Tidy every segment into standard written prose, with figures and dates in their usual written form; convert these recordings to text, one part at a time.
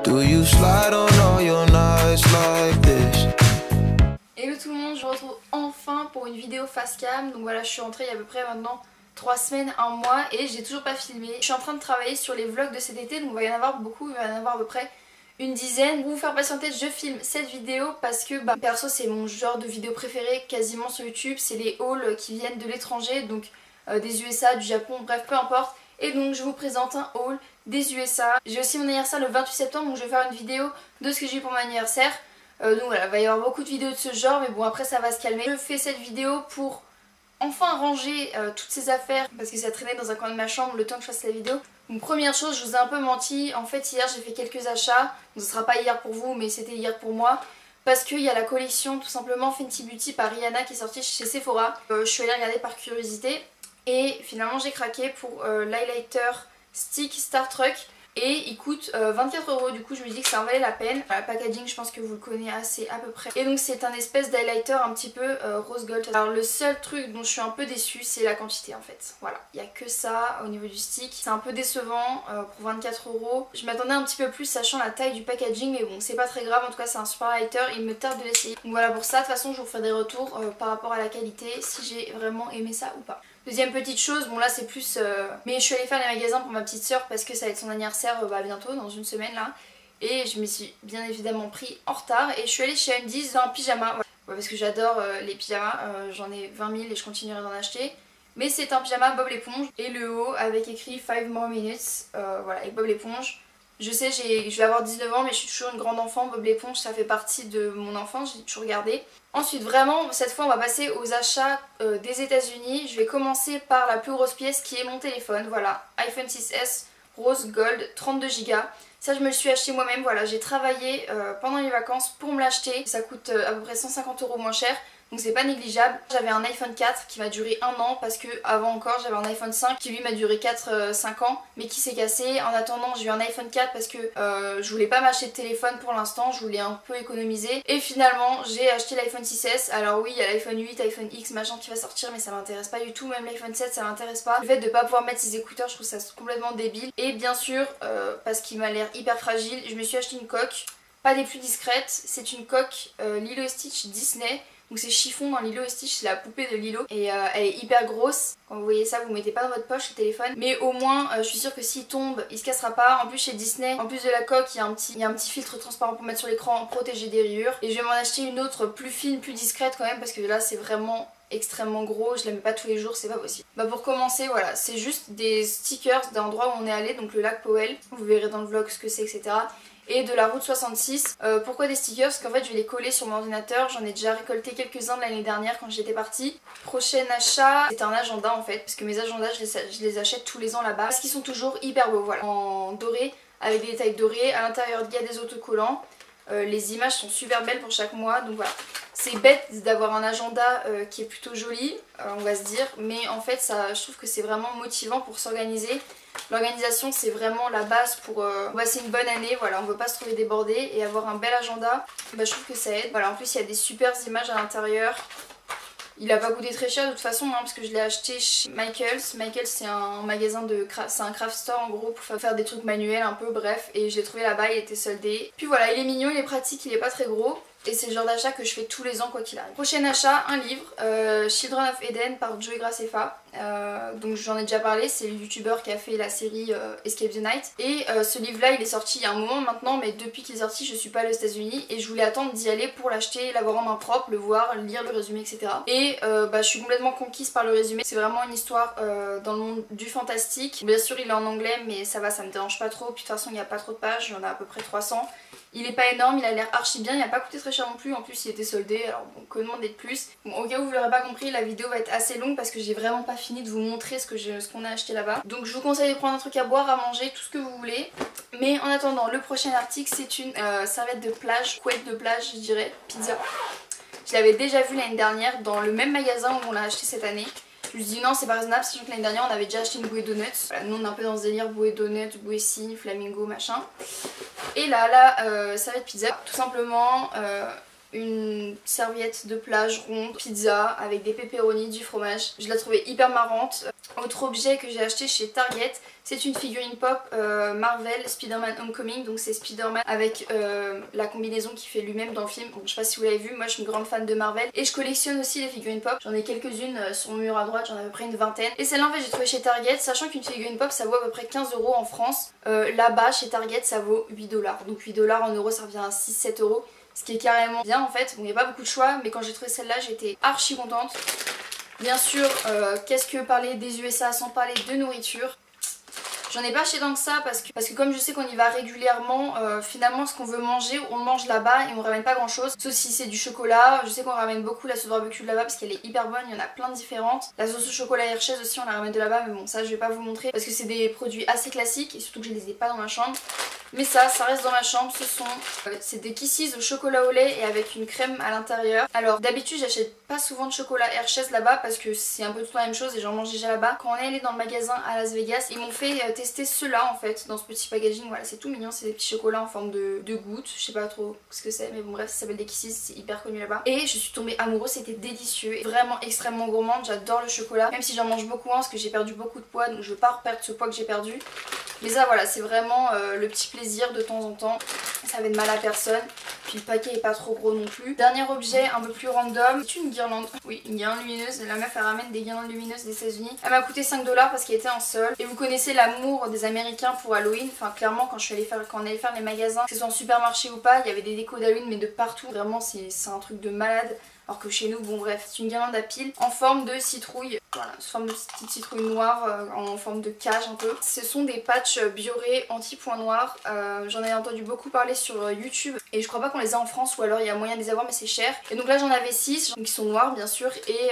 Do you slide on all your nights like this? Hello tout le monde, je vous retrouve enfin pour une vidéo face cam. Donc voilà, je suis rentrée il y a à peu près maintenant 3 semaines, 1 mois et j'ai toujours pas filmé. Je suis en train de travailler sur les vlogs de cet été, donc il va y en avoir beaucoup, il va y en avoir à peu près une dizaine. Pour vous faire patienter, je filme cette vidéo parce que perso c'est mon genre de vidéo préféré quasiment sur YouTube. C'est les hauls qui viennent de l'étranger, donc des USA, du Japon, bref peu importe. Et donc je vous présente un haul des USA. J'ai aussi mon anniversaire le 28 septembre, donc je vais faire une vidéo de ce que j'ai eu pour mon anniversaire. Donc voilà, il va y avoir beaucoup de vidéos de ce genre, mais bon après ça va se calmer. Je fais cette vidéo pour enfin ranger toutes ces affaires parce que ça traînait dans un coin de ma chambre le temps que je fasse la vidéo. Donc première chose, je vous ai un peu menti, en fait hier j'ai fait quelques achats, donc ce sera pas hier pour vous mais c'était hier pour moi. Parce qu'il y a la collection tout simplement Fenty Beauty par Rihanna qui est sortie chez Sephora. Je suis allée regarder par curiosité et finalement j'ai craqué pour l'highlighter stick Star Trek. Et il coûte 24 €, du coup je me dis que ça en valait la peine. Le packaging je pense que vous le connaissez assez à peu près. Et donc c'est un espèce d'highlighter un petit peu rose gold. Alors le seul truc dont je suis un peu déçue c'est la quantité en fait. Voilà, il n'y a que ça au niveau du stick. C'est un peu décevant pour 24 €. Je m'attendais un petit peu plus sachant la taille du packaging, mais bon c'est pas très grave, en tout cas c'est un super highlighter, il me tarde de l'essayer. Donc voilà pour ça, de toute façon je vous ferai des retours par rapport à la qualité, si j'ai vraiment aimé ça ou pas. Deuxième petite chose, bon là c'est plus... mais je suis allée faire les magasins pour ma petite soeur parce que ça va être son anniversaire bientôt, dans une semaine là. Et je me suis bien évidemment pris en retard et je suis allée chez Undies dans un pyjama. Voilà. Ouais, parce que j'adore les pyjamas, j'en ai 20 000 et je continuerai d'en acheter. Mais c'est un pyjama Bob l'éponge et le haut avec écrit 5 more minutes, voilà, avec Bob l'éponge. Je sais, je vais avoir 19 ans mais je suis toujours une grande enfant, Bob l'éponge ça fait partie de mon enfance, j'ai toujours regardé. Ensuite vraiment, cette fois on va passer aux achats des États-Unis. Je vais commencer par la plus grosse pièce qui est mon téléphone, voilà, iPhone 6S Rose Gold 32 Go. Ça je me le suis acheté moi-même, voilà, j'ai travaillé pendant les vacances pour me l'acheter. Ça coûte à peu près 150 € moins cher. Donc c'est pas négligeable. J'avais un iPhone 4 qui m'a duré 1 an parce que avant encore j'avais un iPhone 5 qui lui m'a duré 4-5 ans mais qui s'est cassé. En attendant j'ai eu un iPhone 4 parce que je voulais pas m'acheter de téléphone pour l'instant, je voulais un peu économiser. Et finalement j'ai acheté l'iPhone 6S. Alors oui il y a l'iPhone 8, iPhone X machin qui va sortir mais ça m'intéresse pas du tout. Même l'iPhone 7 ça m'intéresse pas. Le fait de pas pouvoir mettre ses écouteurs je trouve ça complètement débile. Et bien sûr parce qu'il m'a l'air hyper fragile, je me suis acheté une coque. Pas des plus discrètes, c'est une coque Lilo et Stitch Disney. Donc c'est chiffon dans Lilo et Stitch, c'est la poupée de Lilo et elle est hyper grosse. Quand vous voyez ça, vous ne mettez pas dans votre poche le téléphone. Mais au moins, je suis sûre que s'il tombe, il se cassera pas. En plus chez Disney, en plus de la coque, il y a un petit filtre transparent pour mettre sur l'écran, protéger des rayures. Et je vais m'en acheter une autre plus fine, plus discrète quand même parce que là c'est vraiment extrêmement gros, je la mets pas tous les jours, c'est pas possible. Pour commencer, voilà, c'est juste des stickers d'endroit où on est allé, donc le lac Powell, vous verrez dans le vlog ce que c'est, etc. Et de la route 66. Pourquoi des stickers? Parce qu'en fait je vais les coller sur mon ordinateur, j'en ai déjà récolté quelques-uns de l'année dernière quand j'étais partie. Prochain achat, c'est un agenda en fait, parce que mes agendas je les achète tous les ans là-bas, parce qu'ils sont toujours hyper beaux, voilà, en doré, avec des détails dorés, à l'intérieur il y a des autocollants. Les images sont super belles pour chaque mois, donc voilà. C'est bête d'avoir un agenda qui est plutôt joli, on va se dire, mais en fait ça, je trouve que c'est vraiment motivant pour s'organiser. L'organisation c'est vraiment la base pour passer une bonne année, voilà, on ne veut pas se trouver débordé et avoir un bel agenda, je trouve que ça aide. Voilà, en plus il y a des super images à l'intérieur. Il a pas coûté très cher de toute façon parce que je l'ai acheté chez Michaels. Michaels c'est un magasin de c'est un craft store en gros pour faire des trucs manuels un peu, bref, et je l'ai trouvé là-bas, il était soldé. Puis voilà, il est mignon, il est pratique, il est pas très gros. Et c'est le genre d'achat que je fais tous les ans quoi qu'il arrive. Prochain achat, un livre, Children of Eden par Joey Graceffa. Donc j'en ai déjà parlé, c'est le youtubeur qui a fait la série Escape the Night. Et ce livre là il est sorti il y a un moment maintenant, mais depuis qu'il est sorti je suis pas allée aux États-Unis et je voulais attendre d'y aller pour l'acheter, l'avoir en main propre, le voir, lire le résumé, etc. Et je suis complètement conquise par le résumé. C'est vraiment une histoire dans le monde du fantastique. Bien sûr il est en anglais mais ça va, ça me dérange pas trop. Puis de toute façon il n'y a pas trop de pages, il y en a à peu près 300. Il est pas énorme, il a l'air archi bien, il a pas coûté très cher non plus, en plus il était soldé, alors bon, que demander de plus. Bon, au cas où vous l'aurez pas compris, la vidéo va être assez longue parce que j'ai vraiment pas fini de vous montrer ce qu'on a acheté là-bas. Donc je vous conseille de prendre un truc à boire, à manger, tout ce que vous voulez. Mais en attendant, le prochain article c'est une serviette de plage, couette de plage je dirais, pizza. Je l'avais déjà vue l'année dernière dans le même magasin où on l'a acheté cette année. Je me suis dit non c'est pas raisonnable, sachant que l'année dernière on avait déjà acheté une bouée donuts. Voilà, nous on est un peu dans ce délire bouée donuts, bouée cygne, flamingo machin. Et là, ça va être pizza. Tout simplement, une serviette de plage ronde, pizza avec des pepperoni, du fromage. Je la trouvais hyper marrante. Autre objet que j'ai acheté chez Target, c'est une figurine pop Marvel Spider-Man Homecoming. Donc c'est Spider-Man avec la combinaison qu'il fait lui-même dans le film. Bon, je sais pas si vous l'avez vu, moi je suis une grande fan de Marvel. Et je collectionne aussi les figurines pop. J'en ai quelques-unes sur mon mur à droite, j'en ai à peu près une vingtaine. Et celle-là en fait j'ai trouvé chez Target, sachant qu'une figurine pop ça vaut à peu près 15 € en France. Là-bas chez Target ça vaut 8 $. Donc 8 $ en euros ça revient à 6-7 €. Ce qui est carrément bien en fait. Bon, il n'y a pas beaucoup de choix, mais quand j'ai trouvé celle-là j'étais archi contente. Bien sûr, qu'est-ce que parler des USA sans parler de nourriture? J'en ai pas acheté tant que ça parce que comme je sais qu'on y va régulièrement, finalement ce qu'on veut manger, on le mange là-bas et on ramène pas grand chose. Sauf si c'est du chocolat, je sais qu'on ramène beaucoup la sauce barbecue de là-bas parce qu'elle est hyper bonne, il y en a plein de différentes. La sauce au chocolat Hershey's aussi on la ramène de là-bas, mais bon ça je vais pas vous montrer parce que c'est des produits assez classiques et surtout que je les ai pas dans ma chambre. Mais ça reste dans ma chambre, c'est des Kisses au chocolat au lait et avec une crème à l'intérieur. Alors d'habitude j'achète pas souvent de chocolat Hershey's là-bas parce que c'est un peu tout la même chose et j'en mange déjà là-bas. Quand on est allé dans le magasin à Las Vegas, ils m'ont fait tester ceux-là en fait dans ce petit packaging. Voilà, c'est tout mignon, c'est des petits chocolats en forme de gouttes. Je sais pas trop ce que c'est, mais bon bref, ça s'appelle des Kisses, c'est hyper connu là-bas. Et je suis tombée amoureuse, c'était délicieux, vraiment extrêmement gourmande, j'adore le chocolat. Même si j'en mange beaucoup parce que j'ai perdu beaucoup de poids, donc je veux pas reperdre ce poids que j'ai perdu. Mais ça voilà, c'est vraiment le petit plaisir de temps en temps. Ça avait de mal à personne. Puis le paquet est pas trop gros non plus. Dernier objet un peu plus random, c'est une guirlande. Oui, une guirlande lumineuse. La meuf elle ramène des guirlandes lumineuses des États-Unis. Elle m'a coûté 5 $ parce qu'elle était en solde. Et vous connaissez l'amour des Américains pour Halloween. Enfin clairement quand on allait faire les magasins, que ce soit en supermarché ou pas, il y avait des décos d'Halloween mais de partout. Vraiment c'est un truc de malade. Alors que chez nous, bon bref, c'est une guirlande à piles en forme de citrouille. Voilà, sous forme de petite citrouille noire, en forme de cage un peu. Ce sont des patchs Bioré anti-point noir. J'en ai entendu beaucoup parler sur YouTube. Et je crois pas qu'on les a en France ou alors il y a moyen de les avoir mais c'est cher. Et donc là j'en avais 6, qui sont noirs bien sûr. Et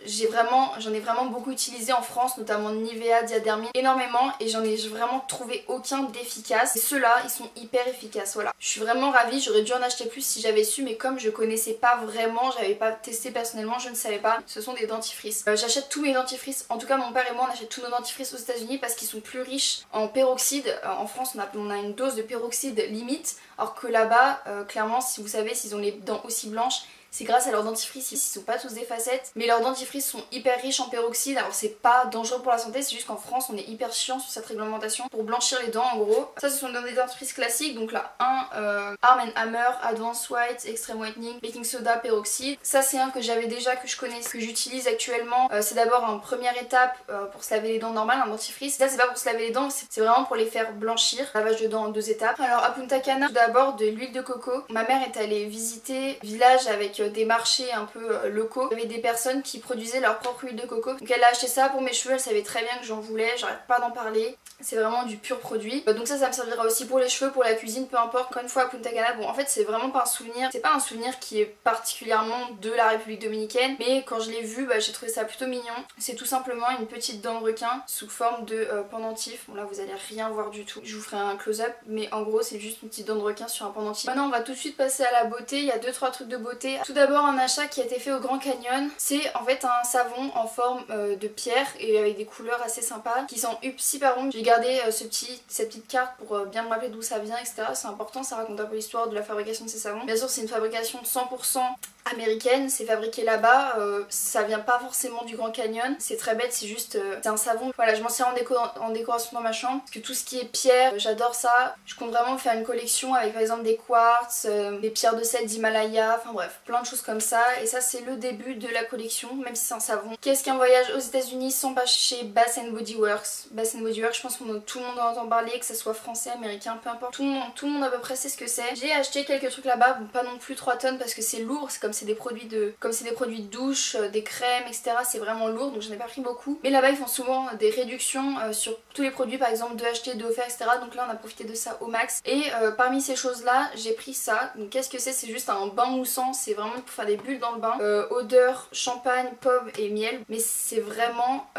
j'en ai vraiment beaucoup utilisé en France, notamment Nivea, Diadermine, énormément. Et j'en ai vraiment trouvé aucun d'efficace. Et ceux-là, ils sont hyper efficaces, voilà. Je suis vraiment ravie, j'aurais dû en acheter plus si j'avais su. Mais comme je connaissais pas vraiment, j'avais pas testé personnellement, je ne savais pas. Ce sont des dentifrices. J'achète tous mes dentifrices, en tout cas mon père et moi on achète tous nos dentifrices aux États-Unis parce qu'ils sont plus riches en peroxyde. En France on a une dose de peroxyde limite, alors que là-bas clairement si vous savez s'ils ont les dents aussi blanches, c'est grâce à leurs dentifrices. Ils sont pas tous des facettes, mais leurs dentifrices sont hyper riches en peroxyde. Alors c'est pas dangereux pour la santé, c'est juste qu'en France on est hyper chiant sur cette réglementation pour blanchir les dents en gros. Ça ce sont des dentifrices classiques, donc là Arm & Hammer, Advanced White, Extreme Whitening, Baking Soda, peroxyde. Ça c'est un que j'avais déjà, que je connais, que j'utilise actuellement. C'est d'abord en première étape pour se laver les dents normal, un dentifrice. Là c'est pas pour se laver les dents, c'est vraiment pour les faire blanchir. Lavage de dents en 2 étapes. Alors à Punta Cana, tout d'abord de l'huile de coco. Ma mère est allée visiter village avec des marchés un peu locaux. Il y avait des personnes qui produisaient leur propre huile de coco. Donc elle a acheté ça pour mes cheveux, elle savait très bien que j'en voulais, j'arrête pas d'en parler. C'est vraiment du pur produit. Donc ça me servira aussi pour les cheveux, pour la cuisine, peu importe. Encore une fois à Punta Cana, bon en fait c'est vraiment pas un souvenir. C'est pas un souvenir qui est particulièrement de la République Dominicaine. Mais quand je l'ai vu, j'ai trouvé ça plutôt mignon. C'est tout simplement une petite dent de requin sous forme de pendentif. Bon là vous allez rien voir du tout. Je vous ferai un close-up. Mais en gros c'est juste une petite dent de requin sur un pendentif. Maintenant on va tout de suite passer à la beauté. Il y a 2-3 trucs de beauté. Tout d'abord un achat qui a été fait au Grand Canyon. C'est en fait un savon en forme de pierre et avec des couleurs assez sympas qui sent super bon. J'ai gardé cette petite carte pour bien me rappeler d'où ça vient, etc. C'est important, ça raconte un peu l'histoire de la fabrication de ces savons. Bien sûr c'est une fabrication 100% américaine, c'est fabriqué là-bas, ça vient pas forcément du Grand Canyon, c'est très bête, c'est juste c'est un savon. Voilà, je m'en sers en décoration dans ma chambre, parce que tout ce qui est pierre, j'adore ça. Je compte vraiment faire une collection avec par exemple des quartz, des pierres de sel d'Himalaya, enfin bref, plein de choses comme ça. Et ça c'est le début de la collection, même si c'est un savon. Qu'est-ce qu'un voyage aux États-Unis sans pas chez Bath Body Works? Bath Body Works, je pense que tout le monde en entend parler, que ce soit français, américain, peu importe. Tout le monde à peu près sait ce que c'est. J'ai acheté quelques trucs là-bas, bon pas non plus 3 tonnes parce que c'est lourd, c'est comme c'est des produits de douche, des crèmes, etc. C'est vraiment lourd, donc j'en ai pas pris beaucoup. Mais là-bas ils font souvent des réductions sur tous les produits, par exemple 2 achetés, 2 offerts, etc. Donc là on a profité de ça au max. Et parmi ces choses là, j'ai pris ça. Donc qu'est-ce que c'est? C'est juste un bain moussant, c'est vraiment pour faire des bulles dans le bain. Odeur champagne, pomme et miel. Mais c'est vraiment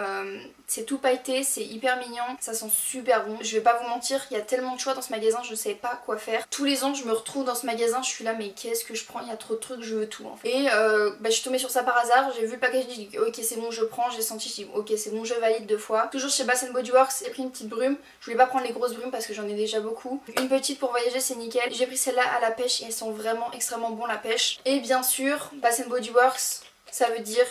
C'est tout pailleté, c'est hyper mignon, ça sent super bon. Je vais pas vous mentir, il y a tellement de choix dans ce magasin, je ne savais pas quoi faire. Tous les ans je me retrouve dans ce magasin, je suis là mais qu'est-ce que je prends, il y a trop de trucs, je veux tout en fait. Et je suis tombée sur ça par hasard, j'ai vu le packaging, j'ai dit ok c'est bon je prends, j'ai senti, j'ai dit ok c'est bon je valide 2 fois. Toujours chez Bath Body Works, j'ai pris une petite brume, je voulais pas prendre les grosses brumes parce que j'en ai déjà beaucoup. Une petite pour voyager c'est nickel, j'ai pris celle-là à la pêche et elles sont vraiment extrêmement bon la pêche. Et bien sûr Bath Body Works, ça veut dire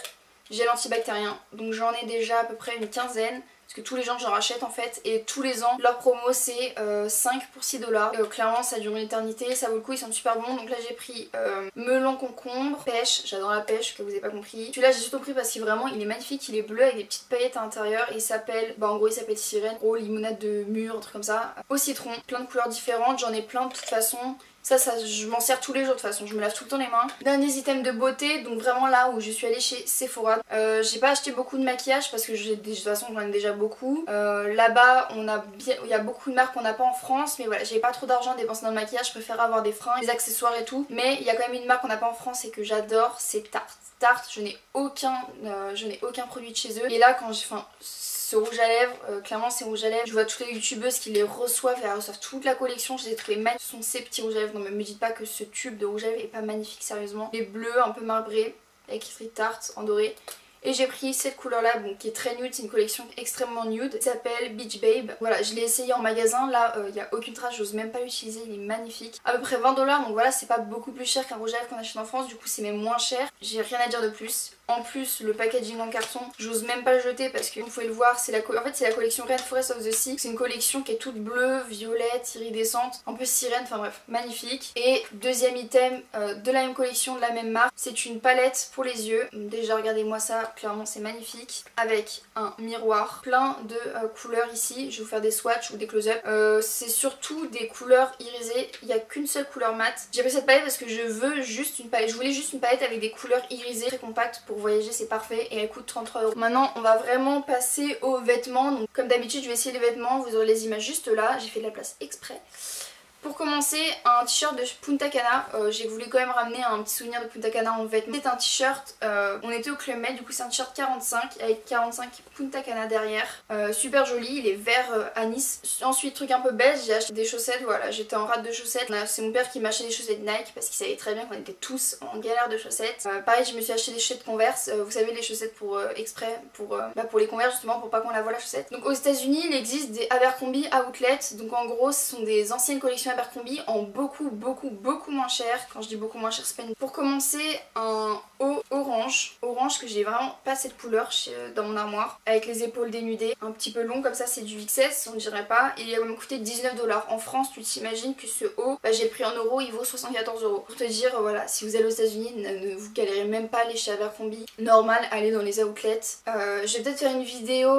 gel antibactérien, donc j'en ai déjà à peu près une quinzaine. Parce que tous les gens j'en rachète en fait et tous les ans leur promo c'est 5 pour 6 dollars. Clairement ça dure une éternité, ça vaut le coup, ils sont super bons. Donc là j'ai pris melon concombre, pêche, j'adore la pêche que vous avez pas compris. Celui-là j'ai surtout pris parce qu'il vraiment il est magnifique, il est bleu avec des petites paillettes à l'intérieur et il s'appelle, en gros il s'appelle sirène, gros limonade de mûre, un truc comme ça. Au citron, plein de couleurs différentes, j'en ai plein de toute façon. Ça, je m'en sers tous les jours de toute façon, je me lave tout le temps les mains. Derniers items de beauté, donc vraiment là où je suis allée chez Sephora. J'ai pas acheté beaucoup de maquillage parce que de toute façon j'en ai déjà beaucoup. Là-bas il y a beaucoup de marques qu'on n'a pas en France, mais voilà, j'ai pas trop d'argent à dépenser dans le maquillage, je préfère avoir des fringues, des accessoires et tout. Mais il y a quand même une marque qu'on n'a pas en France et que j'adore, c'est Tarte. Tarte, je n'ai aucun produit de chez eux. Et là quand j'ai... ce rouge à lèvres, clairement c'est rouge à lèvres. Je vois toutes les youtubeuses qui les reçoivent et elles reçoivent toute la collection. Je les ai trouvés magnifiques. Ce sont ces petits rouges à lèvres. Non mais me dites pas que ce tube de rouge à lèvres est pas magnifique sérieusement. Les bleus un peu marbrés avec écrit Tarte en doré. Et j'ai pris cette couleur là bon, qui est très nude, c'est une collection extrêmement nude, qui s'appelle Beach Babe. Voilà, je l'ai essayé en magasin, là il n'y a aucune trace, j'ose même pas l'utiliser, il est magnifique. À peu près 20 dollars, donc voilà, c'est pas beaucoup plus cher qu'un rouge à lèvres qu'on achète en France, du coup c'est même moins cher. J'ai rien à dire de plus. En plus, le packaging en carton, j'ose même pas le jeter parce que vous pouvez le voir, c'est la collection Rainforest of the Sea. C'est une collection qui est toute bleue, violette, iridescente, un peu sirène, enfin bref, magnifique. Et deuxième item de la même collection, de la même marque, c'est une palette pour les yeux. Déjà regardez-moi ça, clairement c'est magnifique. Avec un miroir, plein de couleurs ici. Je vais vous faire des swatchs ou des close-up. C'est surtout des couleurs irisées, il n'y a qu'une seule couleur mate. J'ai pris cette palette parce que je voulais juste une palette avec des couleurs irisées, très compactes pour voyager, c'est parfait et elle coûte 33 €. Maintenant on va vraiment passer aux vêtements. Donc comme d'habitude je vais essayer les vêtements, vous aurez les images juste là, j'ai fait de la place exprès. Pour commencer, un t-shirt de Punta Cana. J'ai voulu quand même ramener un petit souvenir de Punta Cana en vêtements. C'est un t-shirt, on était au Club Med, du coup c'est un t-shirt 45 avec 45 Punta Cana derrière. Super joli, il est vert anis. Ensuite, truc un peu beige, j'ai acheté des chaussettes, voilà, j'étais en rate de chaussettes. C'est mon père qui m'a acheté des chaussettes Nike parce qu'il savait très bien qu'on était tous en galère de chaussettes. Pareil, je me suis acheté des chaussettes Converse, vous savez les chaussettes pour exprès, pour les Converse justement, pour pas qu'on la voie la chaussette. Donc aux États-Unis il existe des Abercrombie Outlet, donc en gros ce sont des anciennes collections Abercrombie en beaucoup moins cher. Quand je dis beaucoup moins cher, c'est pas une... Pour commencer, un haut orange que j'ai vraiment pas cette couleur dans mon armoire, avec les épaules dénudées, un petit peu long comme ça, c'est du XS on dirait pas, et il va me coûter 19 $. En France tu t'imagines que ce haut, j'ai le prix en euros, il vaut 74 €. Pour te dire, voilà, si vous allez aux États-Unis, ne vous galérez même pas à aller chez Abercrombie, normal, allez dans les outlets. Je vais peut-être faire une vidéo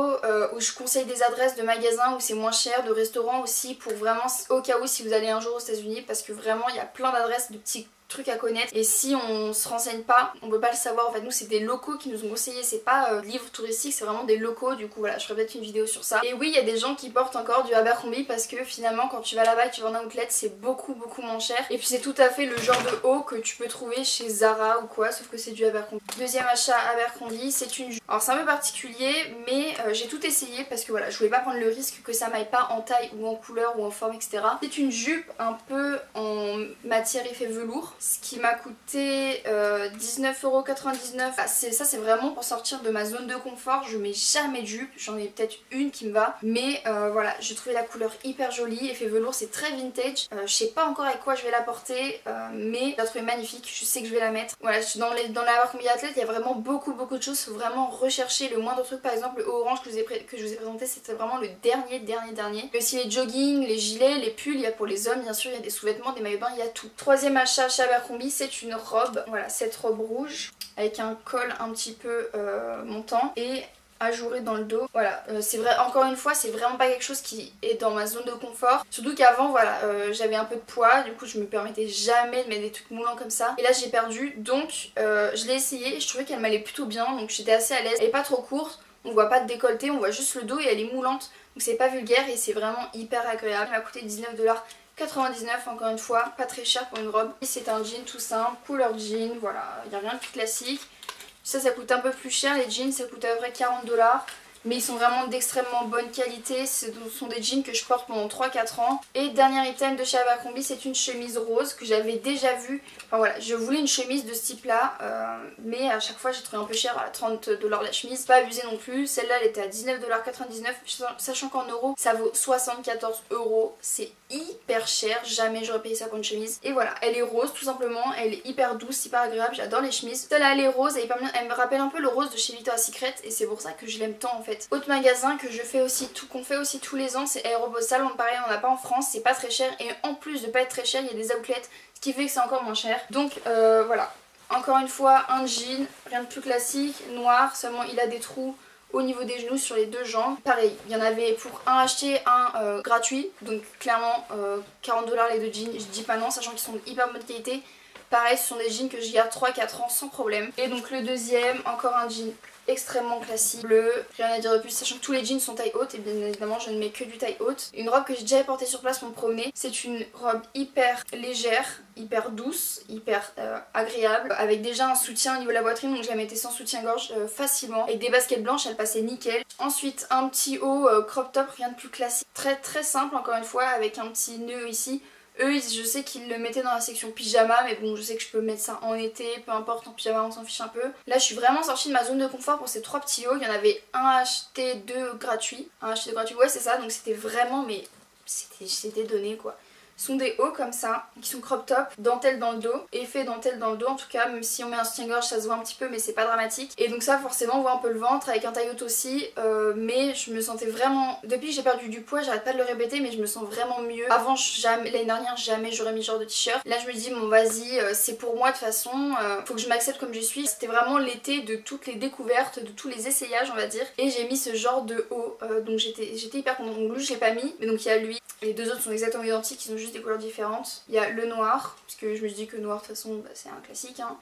où je conseille des adresses de magasins où c'est moins cher, de restaurants aussi, pour vraiment au cas où si vous allez un jour aux États-Unis, parce que vraiment il y a plein d'adresses de petits trucs à connaître et si on se renseigne pas on peut pas le savoir. En fait nous c'est des locaux qui nous ont conseillé, c'est pas livres touristiques, c'est vraiment des locaux. Du coup voilà, je ferai peut-être une vidéo sur ça. Et oui, il y a des gens qui portent encore du Abercrombie parce que finalement quand tu vas là-bas et tu vas en outlet c'est beaucoup moins cher, et puis c'est tout à fait le genre de haut que tu peux trouver chez Zara ou quoi, sauf que c'est du Abercrombie. Deuxième achat Abercrombie, c'est une jupe. Alors c'est un peu particulier mais j'ai tout essayé parce que voilà, je voulais pas prendre le risque que ça m'aille pas en taille ou en couleur ou en forme etc. C'est une jupe un peu en matière effet velours, ce qui m'a coûté 19,99 €. Ça c'est vraiment pour sortir de ma zone de confort. Je mets jamais de jupe, j'en ai peut-être une qui me va, mais voilà, j'ai trouvé la couleur hyper jolie, effet velours, c'est très vintage. Je sais pas encore avec quoi je vais la porter, mais je la trouve magnifique, je sais que je vais la mettre. Voilà, dans la Abercrombie Athlete il y a vraiment beaucoup de choses, faut vraiment rechercher le moindre truc. Par exemple le haut orange que je vous ai présenté, c'était vraiment le dernier. Il y a aussi les joggings, les gilets, les pulls, il y a pour les hommes bien sûr, il y a des sous-vêtements, des maillots de bain, il y a tout. Troisième achat chez Abercrombie, c'est une robe, voilà, cette robe rouge avec un col un petit peu montant et ajouré dans le dos. Voilà, c'est vrai, encore une fois c'est vraiment pas quelque chose qui est dans ma zone de confort, surtout qu'avant voilà, j'avais un peu de poids, du coup je me permettais jamais de mettre des trucs moulants comme ça, et là j'ai perdu, donc je l'ai essayé et je trouvais qu'elle m'allait plutôt bien, donc j'étais assez à l'aise. Elle est pas trop courte, on voit pas de décolleté, on voit juste le dos et elle est moulante, donc c'est pas vulgaire et c'est vraiment hyper agréable. Elle m'a coûté 19,99 €, encore une fois, pas très cher pour une robe. C'est un jean tout simple, couleur jean, voilà, il n'y a rien de plus classique. Ça coûte un peu plus cher, les jeans ça coûte à peu près 40 $. mais ils sont vraiment d'extrêmement bonne qualité. Ce sont des jeans que je porte pendant 3-4 ans. Et dernier item de chez Abercrombie, c'est une chemise rose que j'avais déjà vue. Enfin voilà, je voulais une chemise de ce type là, mais à chaque fois j'ai trouvé un peu cher, à 30$ la chemise, pas abusé non plus. Celle-là elle était à 19,99$, sachant qu'en euros ça vaut 74€. C'est hyper cher, jamais j'aurais payé ça pour une chemise. Et voilà, elle est rose tout simplement, elle est hyper douce, hyper agréable, j'adore les chemises. Celle-là elle est rose, elle me rappelle un peu le rose de chez Victoria's Secret et c'est pour ça que je l'aime tant en fait. Autre magasin que je fais aussi, qu'on fait aussi tous les ans, c'est Aéropostal. Bon, pareil, on n'a pas en France, c'est pas très cher et en plus de pas être très cher, il y a des outlets, ce qui fait que c'est encore moins cher. Donc voilà, encore une fois un jean, rien de plus classique, noir, seulement il a des trous au niveau des genoux sur les deux jambes. Pareil, il y en avait pour un acheté, un gratuit, donc clairement 40$ les deux jeans, je dis pas non, sachant qu'ils sont de hyper bonne qualité. Pareil, ce sont des jeans que je garde 3-4 ans sans problème. Et donc le deuxième, encore un jean extrêmement classique, bleu, rien à dire de plus, sachant que tous les jeans sont taille haute et bien évidemment je ne mets que du taille haute. Une robe que j'ai déjà portée sur place pour me promener, c'est une robe hyper légère, hyper douce, hyper agréable, avec déjà un soutien au niveau de la poitrine, donc je la mettais sans soutien-gorge facilement, avec des baskets blanches, elle passait nickel. Ensuite un petit haut crop top, rien de plus classique, très très simple encore une fois, avec un petit nœud ici. Eux, je sais qu'ils le mettaient dans la section pyjama, mais bon, je sais que je peux mettre ça en été, peu importe, en pyjama, on s'en fiche un peu. Là, je suis vraiment sortie de ma zone de confort pour ces 3 petits hauts. Il y en avait un acheté, 2 gratuits. Un acheté, 2 gratuits, ouais, c'est ça, donc c'était vraiment, mais c'était donné quoi. Ce sont des hauts comme ça, qui sont crop top, dentelle dans le dos, effet dentelle dans le dos en tout cas, même si on met un soutien-gorge ça se voit un petit peu mais c'est pas dramatique. Et donc ça forcément on voit un peu le ventre avec un taille haute aussi, mais je me sentais vraiment, depuis que j'ai perdu du poids, j'arrête pas de le répéter mais je me sens vraiment mieux. Avant l'année dernière jamais j'aurais mis ce genre de t-shirt. Là je me dis bon vas-y c'est pour moi de toute façon, faut que je m'accepte comme je suis. C'était vraiment l'été de toutes les découvertes, de tous les essayages on va dire. Et j'ai mis ce genre de haut, donc j'étais hyper contente. Donc lui je l'ai pas mis, mais donc il y a lui. Les deux autres sont exactement identiques, ils ont juste des couleurs différentes. Il y a le noir, parce que je me dis que le noir de toute façon bah, c'est un classique hein.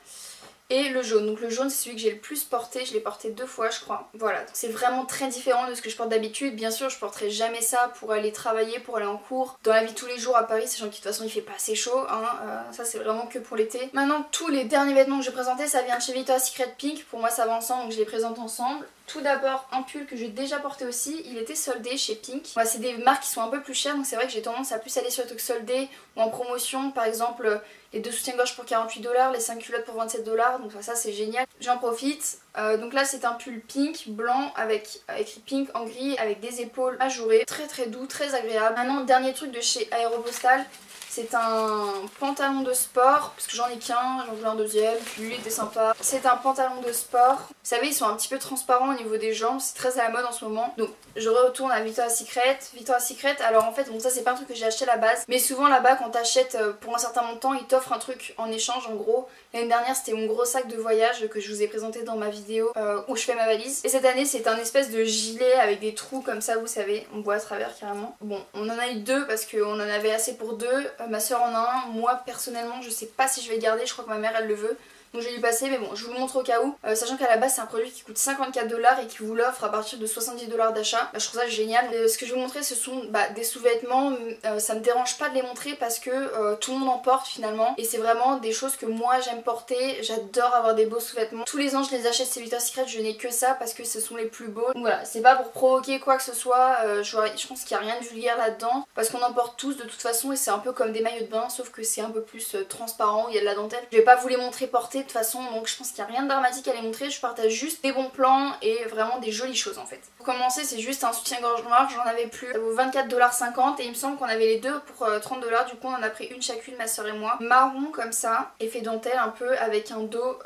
Et le jaune, donc le jaune c'est celui que j'ai le plus porté, je l'ai porté 2 fois je crois. Voilà, c'est vraiment très différent de ce que je porte d'habitude. Bien sûr je porterai jamais ça pour aller travailler, pour aller en cours, dans la vie de tous les jours à Paris, sachant que de toute façon il fait pas assez chaud hein. Ça c'est vraiment que pour l'été. Maintenant tous les derniers vêtements que j'ai présentés ça vient de chez Victoria's Secret Pink, pour moi ça va ensemble donc je les présente ensemble. Tout d'abord un pull que j'ai déjà porté aussi, il était soldé chez Pink. Voilà, c'est des marques qui sont un peu plus chères donc c'est vrai que j'ai tendance à plus aller sur les trucs soldés ou en promotion. Par exemple les 2 soutiens-gorge pour 48$, les 5 culottes pour 27$, donc ça c'est génial. J'en profite. Donc là c'est un pull pink, blanc avec écrit pink en gris avec des épaules ajourées. Très très doux, très agréable. Maintenant dernier truc de chez Aéropostal. C'est un pantalon de sport, parce que j'en ai qu'un, j'en voulais un deuxième, puis lui était sympa. C'est un pantalon de sport. Vous savez, ils sont un petit peu transparents au niveau des jambes, c'est très à la mode en ce moment. Donc je retourne à Victoria's Secret. Victoria's Secret, alors en fait, bon ça c'est pas un truc que j'ai acheté à la base, mais souvent là-bas quand t'achètes pour un certain montant, ils t'offrent un truc en échange en gros. L'année dernière c'était mon gros sac de voyage que je vous ai présenté dans ma vidéo où je fais ma valise. Et cette année c'est un espèce de gilet avec des trous comme ça, vous savez, on voit à travers carrément. Bon, on en a eu 2 parce qu'on en avait assez pour 2. Ma soeur en a un, moi personnellement je sais pas si je vais le garder, je crois que ma mère elle le veut. Donc je vais lui passer, mais bon je vous le montre au cas où, sachant qu'à la base c'est un produit qui coûte 54$ et qui vous l'offre à partir de 70$ d'achat. Bah, je trouve ça génial. Ce que je vais vous montrer ce sont des sous-vêtements, ça me dérange pas de les montrer parce que tout le monde en porte finalement. Et c'est vraiment des choses que moi j'aime porter, j'adore avoir des beaux sous-vêtements. Tous les ans je les achète chez Victoria's Secret, je n'ai que ça parce que ce sont les plus beaux. Donc voilà, c'est pas pour provoquer quoi que ce soit, je pense qu'il n'y a rien de vulgaire là-dedans. Parce qu'on en porte tous de toute façon et c'est un peu comme des maillots de bain sauf que c'est un peu plus transparent, il y a de la dentelle. Je vais pas vous les montrer portés de toute façon, donc je pense qu'il n'y a rien de dramatique à les montrer. Je partage juste des bons plans et vraiment des jolies choses en fait. Pour commencer c'est juste un soutien-gorge noir, j'en avais plus, ça vaut 24,50$ et il me semble qu'on avait les deux pour 30$, du coup on en a pris une chacune, ma soeur et moi. Marron comme ça, effet dentelle un peu avec un dos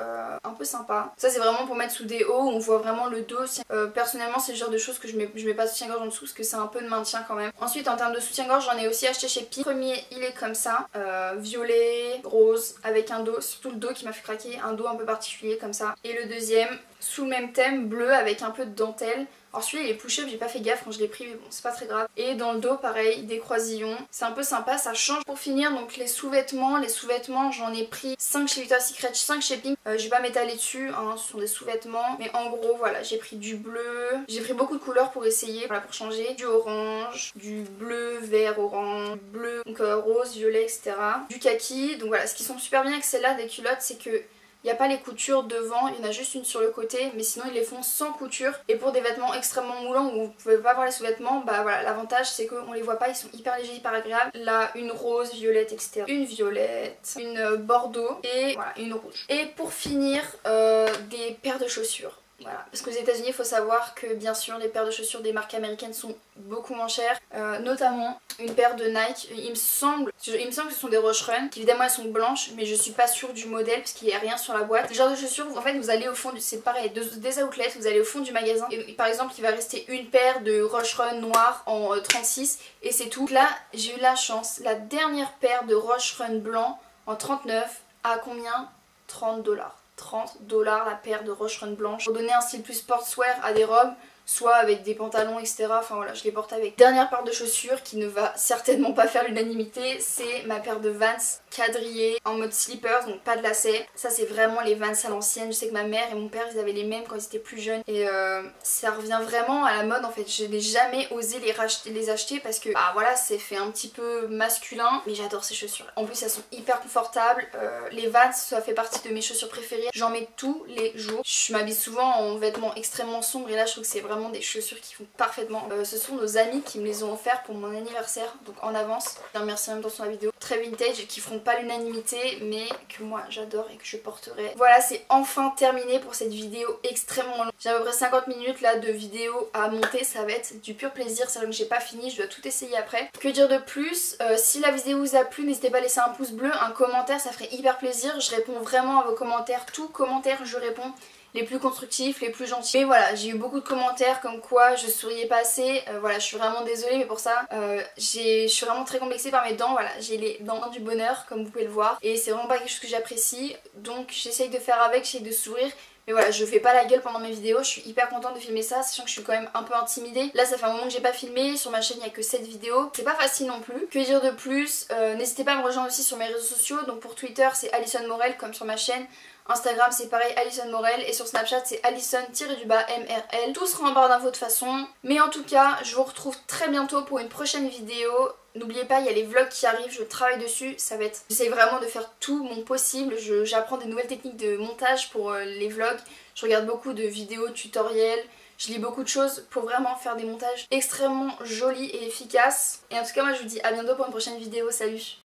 un peu sympa. Ça c'est vraiment pour mettre sous des hauts où on voit vraiment le dos. Personnellement c'est le genre de choses que je mets pas de soutien-gorge en dessous parce que c'est un peu de maintien quand même. Ensuite en termes de soutien-gorge j'en ai aussi acheté chez Pink. Le premier il est comme ça, violet, rose, avec un dos, surtout le dos qui m'a fait craquer, un dos un peu particulier comme ça. Et le deuxième sous le même thème, bleu avec un peu de dentelle. Alors celui-là il est push-up, j'ai pas fait gaffe quand je l'ai pris mais bon c'est pas très grave. Et dans le dos pareil, des croisillons, c'est un peu sympa, ça change. Pour finir donc les sous-vêtements j'en ai pris 5 chez Victoria's Secret, 5 chez Pink. Je vais pas m'étaler dessus, hein, ce sont des sous-vêtements. Mais en gros voilà, j'ai pris du bleu, j'ai pris beaucoup de couleurs pour essayer, voilà, pour changer. Du orange, du bleu, vert, orange, du bleu, donc rose, violet, etc. Du kaki, donc voilà, ce qui sont super bien avec celles-là des culottes c'est que Il n'y a pas les coutures devant, il y en a juste une sur le côté, mais sinon ils les font sans couture. Et pour des vêtements extrêmement moulants où vous pouvez pas voir les sous-vêtements, bah voilà, l'avantage c'est qu'on les voit pas, ils sont hyper légers, hyper agréables. Là, une rose, violette, etc. Une violette, une bordeaux et voilà, une rouge. Et pour finir, des paires de chaussures. Voilà, parce qu'aux États-Unis, il faut savoir que bien sûr les paires de chaussures des marques américaines sont beaucoup moins chères, notamment une paire de Nike. Il me semble que ce sont des Rush Run, qu'évidemment elles sont blanches, mais je suis pas sûre du modèle parce qu'il n'y a rien sur la boîte. Le genre de chaussures, en fait, vous allez au fond, c'est pareil, des outlets, vous allez au fond du magasin et par exemple, il va rester une paire de Rush Run noire en 36 et c'est tout. Là, j'ai eu la chance, la dernière paire de Rush Run blanc en 39 à combien? 30 $. 30 $ la paire de Rush Run blanche pour donner un style plus sportswear à des robes, soit avec des pantalons, etc. Enfin voilà, je les porte avec. Dernière paire de chaussures qui ne va certainement pas faire l'unanimité, c'est ma paire de Vans quadrillée en mode slippers, donc pas de lacets. Ça c'est vraiment les Vans à l'ancienne. Je sais que ma mère et mon père ils avaient les mêmes quand ils étaient plus jeunes et ça revient vraiment à la mode en fait. Je n'ai jamais osé les acheter parce que bah voilà, c'est fait un petit peu masculin, mais j'adore ces chaussures. En plus elles sont hyper confortables. Les Vans ça fait partie de mes chaussures préférées. J'en mets tous les jours. Je m'habille souvent en vêtements extrêmement sombres et là je trouve que c'est vraiment des chaussures qui font parfaitement. Ce sont nos amis qui me les ont offerts pour mon anniversaire, donc en avance. Je les remercie en même temps sur la vidéo. Très vintage, qui feront pas l'unanimité, mais que moi j'adore et que je porterai. Voilà, c'est enfin terminé pour cette vidéo extrêmement longue. J'ai à peu près 50 minutes là de vidéo à monter, ça va être du pur plaisir, sachant que j'ai pas fini, je dois tout essayer après. Que dire de plus? Si la vidéo vous a plu, n'hésitez pas à laisser un pouce bleu, un commentaire, ça ferait hyper plaisir. Je réponds vraiment à vos commentaires, tout commentaire je réponds. Les plus constructifs, les plus gentils. Mais voilà, j'ai eu beaucoup de commentaires comme quoi je souriais pas assez. Voilà, je suis vraiment désolée, mais pour ça, je suis vraiment très complexée par mes dents. Voilà, j'ai les dents du bonheur, comme vous pouvez le voir. Et c'est vraiment pas quelque chose que j'apprécie. Donc j'essaye de faire avec, j'essaye de sourire. Mais voilà, je fais pas la gueule pendant mes vidéos, je suis hyper contente de filmer ça, sachant que je suis quand même un peu intimidée. Là ça fait un moment que j'ai pas filmé, sur ma chaîne il n'y a que 7 vidéos, c'est pas facile non plus. Que dire de plus? N'hésitez pas à me rejoindre aussi sur mes réseaux sociaux, donc pour Twitter c'est Alison Morel comme sur ma chaîne. Instagram c'est pareil, Alison Morel, et sur Snapchat c'est Alison-MRL. Tout sera en barre d'infos de toute façon. Mais en tout cas, je vous retrouve très bientôt pour une prochaine vidéo. N'oubliez pas, il y a les vlogs qui arrivent, je travaille dessus, ça va être... J'essaie vraiment de faire tout mon possible, j'apprends des nouvelles techniques de montage pour les vlogs. Je regarde beaucoup de vidéos, tutoriels, je lis beaucoup de choses pour vraiment faire des montages extrêmement jolis et efficaces. Et en tout cas, moi je vous dis à bientôt pour une prochaine vidéo, salut!